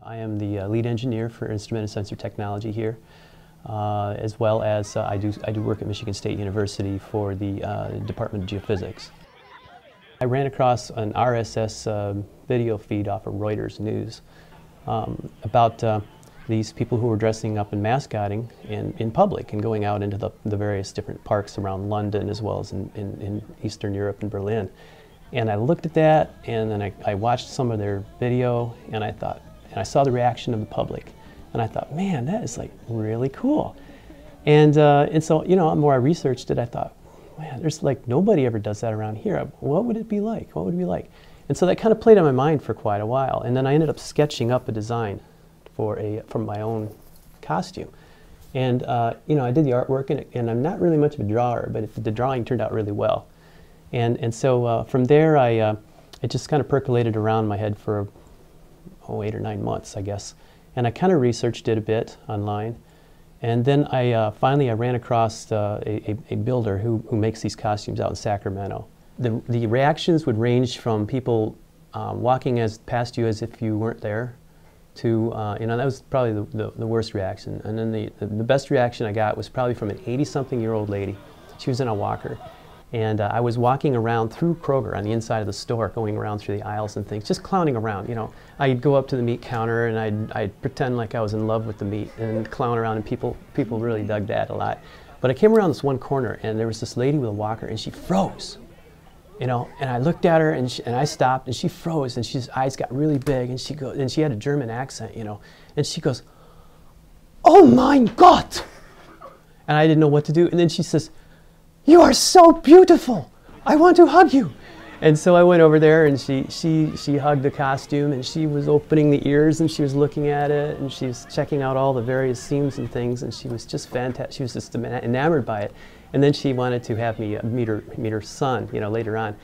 I am the lead engineer for instrument and sensor technology here, as well as I do work at Michigan State University for the Department of Geophysics. I ran across an RSS video feed off of Reuters News about these people who were dressing up and mascotting in public and going out into the various different parks around London as well as in Eastern Europe and Berlin. And I looked at that, and then I watched some of their video, and I thought, and I saw the reaction of the public, and I thought, man, that is like really cool. And so, you know, the more I researched it, I thought, man, there's like nobody ever does that around here. What would it be like? What would it be like? And so that kind of played on my mind for quite a while, and then I ended up sketching up a design from my own costume. And you know, I did the artwork, and I'm not really much of a drawer, but the drawing turned out really well. And so from there, it just kind of percolated around my head for 8 or 9 months, I guess. And I kind of researched it a bit online. And then finally I ran across a builder who makes these costumes out in Sacramento. The reactions would range from people walking past you as if you weren't there to, you know, that was probably the worst reaction. And then the best reaction I got was probably from an 80-something-year-old lady. She was in a walker. And I was walking around through Kroger on the inside of the store, going around through the aisles and things, just clowning around, you know. I'd go up to the meat counter and I'd pretend like I was in love with the meat and clown around, and people really dug that a lot. But I came around this one corner, and there was this lady with a walker, and she froze, you know. And I looked at her, and I stopped, and she froze, and her eyes got really big, and she had a German accent, you know. And she goes, "Oh mein Gott!" And I didn't know what to do. And then she says, "You are so beautiful. I want to hug you." And so I went over there, and she hugged the costume, and she was opening the ears, and she was looking at it, and she was checking out all the various seams and things, and she was just fantastic. She was just enamored by it. And then she wanted to have me meet her son, you know, later on.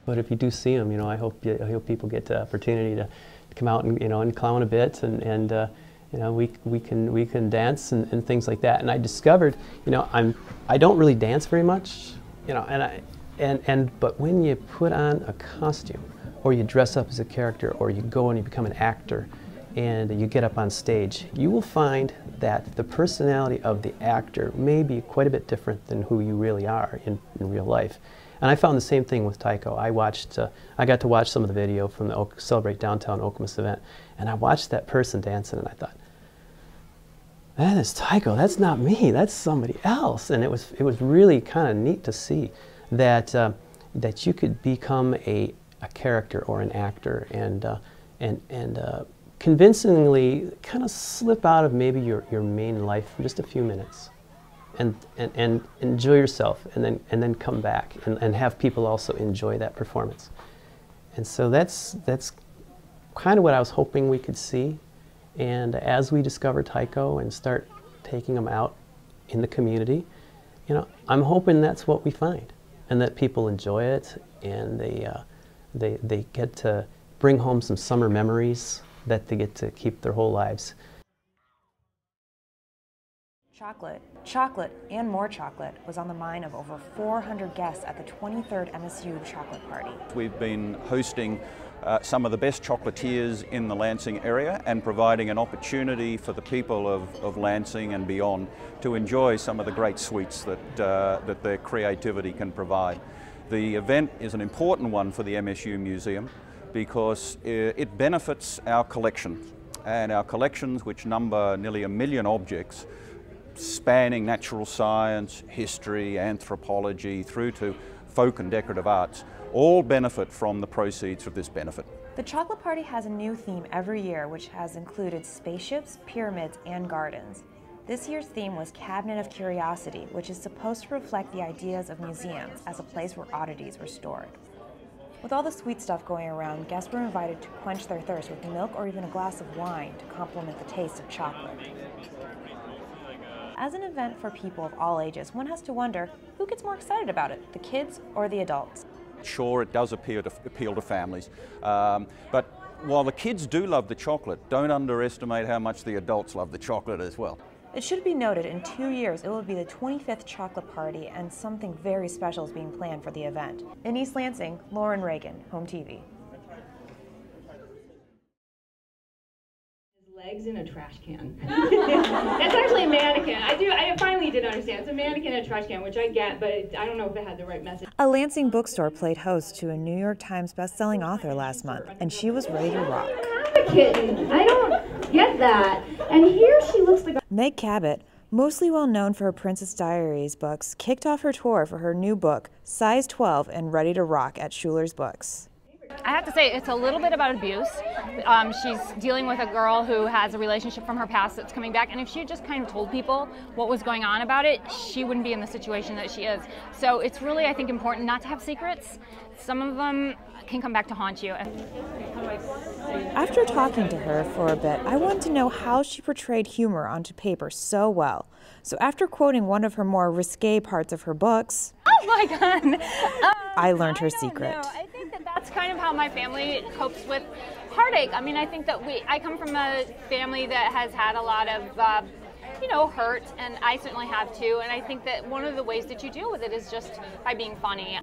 But if you do see him, you know, I hope people get the opportunity to come out and, you know, and clown a bit, and you know, we can dance and things like that. And I discovered, you know, I don't really dance very much, you know, but when you put on a costume, or you dress up as a character, or you go and you become an actor, and you get up on stage, you will find that the personality of the actor may be quite a bit different than who you really are in real life. And I found the same thing with Tycho. I got to watch some of the video from the Celebrate Downtown Okemos event, and I watched that person dancing, and I thought, that is Tycho. That's not me. That's somebody else. And it was really kind of neat to see that that you could become a character or an actor and convincingly kind of slip out of maybe your main life for just a few minutes, and enjoy yourself, and then come back and have people also enjoy that performance. And so that's kind of what I was hoping we could see. And as we discover Tycho and start taking them out in the community, you know, I'm hoping that's what we find, and that people enjoy it, and they get to bring home some summer memories that they get to keep their whole lives. Chocolate, chocolate, and more chocolate was on the mind of over 400 guests at the 23rd MSU Chocolate Party. We've been hosting some of the best chocolatiers in the Lansing area and providing an opportunity for the people of Lansing and beyond to enjoy some of the great sweets that their creativity can provide. The event is an important one for the MSU Museum because it benefits our collection, and our collections, which number nearly 1 million objects, spanning natural science, history, anthropology, through to folk and decorative arts, all benefit from the proceeds of this benefit. The Chocolate Party has a new theme every year, which has included spaceships, pyramids, and gardens. This year's theme was Cabinet of Curiosity, which is supposed to reflect the ideas of museums as a place where oddities were stored. With all the sweet stuff going around, guests were invited to quench their thirst with milk or even a glass of wine to complement the taste of chocolate. As an event for people of all ages, one has to wonder, who gets more excited about it, the kids or the adults? Sure, it does appeal to families, but while the kids do love the chocolate, don't underestimate how much the adults love the chocolate as well. It should be noted, in 2 years, it will be the 25th Chocolate Party, and something very special is being planned for the event. In East Lansing, Lauren Ragan, Home TV. Legs in a trash can. That's actually a mannequin. I finally did understand. It's a mannequin in a trash can, which I get, but I don't know if it had the right message. A Lansing bookstore played host to a New York Times bestselling author last month, and she was ready to rock. I have a kitten. I don't get that. And here she looks like a... Meg Cabot, mostly well known for her Princess Diaries books, kicked off her tour for her new book, Size 12 and Ready to Rock at Schuler's Books. I have to say, it's a little bit about abuse. She's dealing with a girl who has a relationship from her past that's coming back, and if she had just kind of told people what was going on about it, she wouldn't be in the situation that she is. So it's really, I think, important not to have secrets. Some of them can come back to haunt you. After talking to her for a bit, I wanted to know how she portrayed humor onto paper so well. So after quoting one of her more risque parts of her books, oh my God, I learned her secret. I think that that's kind of how my family copes with heartache. I mean, I think that I come from a family that has had a lot of hurt, and I certainly have too. And I think that one of the ways that you deal with it is just by being funny.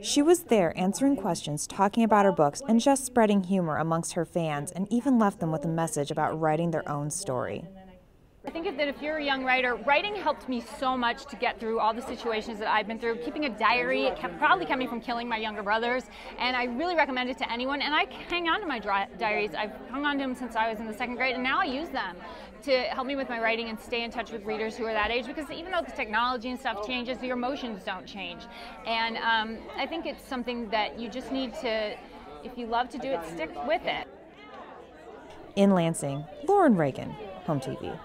She was there answering questions, talking about her books, and just spreading humor amongst her fans, and even left them with a message about writing their own story. I think that if you're a young writer, writing helped me so much to get through all the situations that I've been through. Keeping a diary, it probably kept me from killing my younger brothers, and I really recommend it to anyone. And I hang on to my diaries. I've hung on to them since I was in the 2nd grade, and now I use them to help me with my writing and stay in touch with readers who are that age, because even though the technology and stuff changes, your emotions don't change. And I think it's something that you just need to, if you love to do it, stick with it. In Lansing, Lauren Ragan, Home TV.